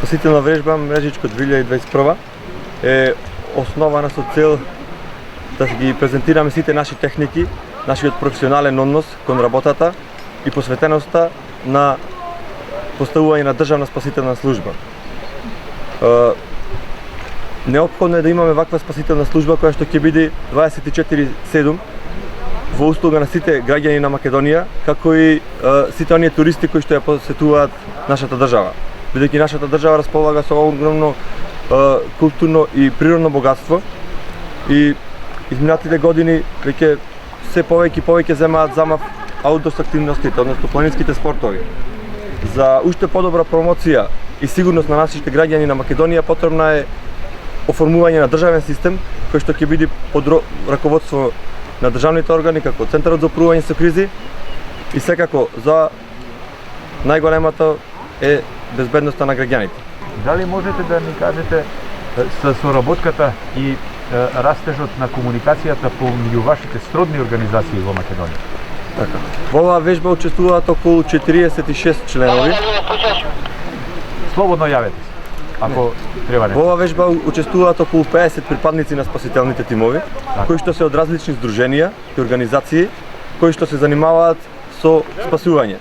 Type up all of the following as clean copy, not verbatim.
Спасителна врежба Мрежичко 2021 е основана со цел да ги презентираме сите наши техники, нашиот професионален однос кон работата и посветеноста на поставување на државна спасителна служба. Неопходно е да имаме ваква спасителна служба која што ќе биде 24/7 во услуга на сите граѓани на Македонија, како и сите оние туристи кои што ја посетуваат нашата држава. Бидејќи нашата држава располага со огромно културно и природно богатство и изминатите години веќе се повеќе земаат замав аутдор активностите, односно планинските спортови. За уште подобра промоција и сигурност на нашите граѓани на Македонија потребна е оформување на државен систем кој што ќе биде под раководство на државните органи како Центарот за управување со кризи и секако за најголемото е безбедноста на граѓаните. Дали можете да ни кажете со соработката и растежот на комуникацијата помеѓу вашите сродни организации во Македонија? Така. Во оваа вежба учествуваат околу 46 членови. Слободно јавете се, ако треба Во оваа вежба учествуваат околу 50 припадници на спасителните тимови, кои што се од различни здруженија и организации, кои што се занимаваат со спасување.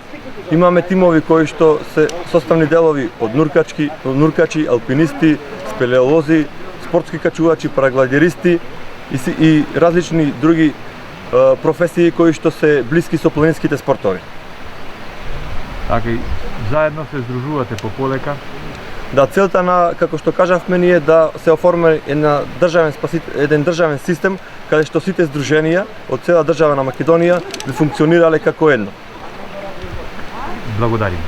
Имаме тимови кои што се составни делови од нуркачи, алпинисти, спелеолози, спортски качувачи, парагладеристи и различни други професии кои што се блиски со планинските спортови. Така и заедно се здружувате пополека. Да, целта на, како што кажавме ние, да се оформи еден државен систем каде што сите здруженија од цела држава на Македонија би функционирале како едно. Благодарим.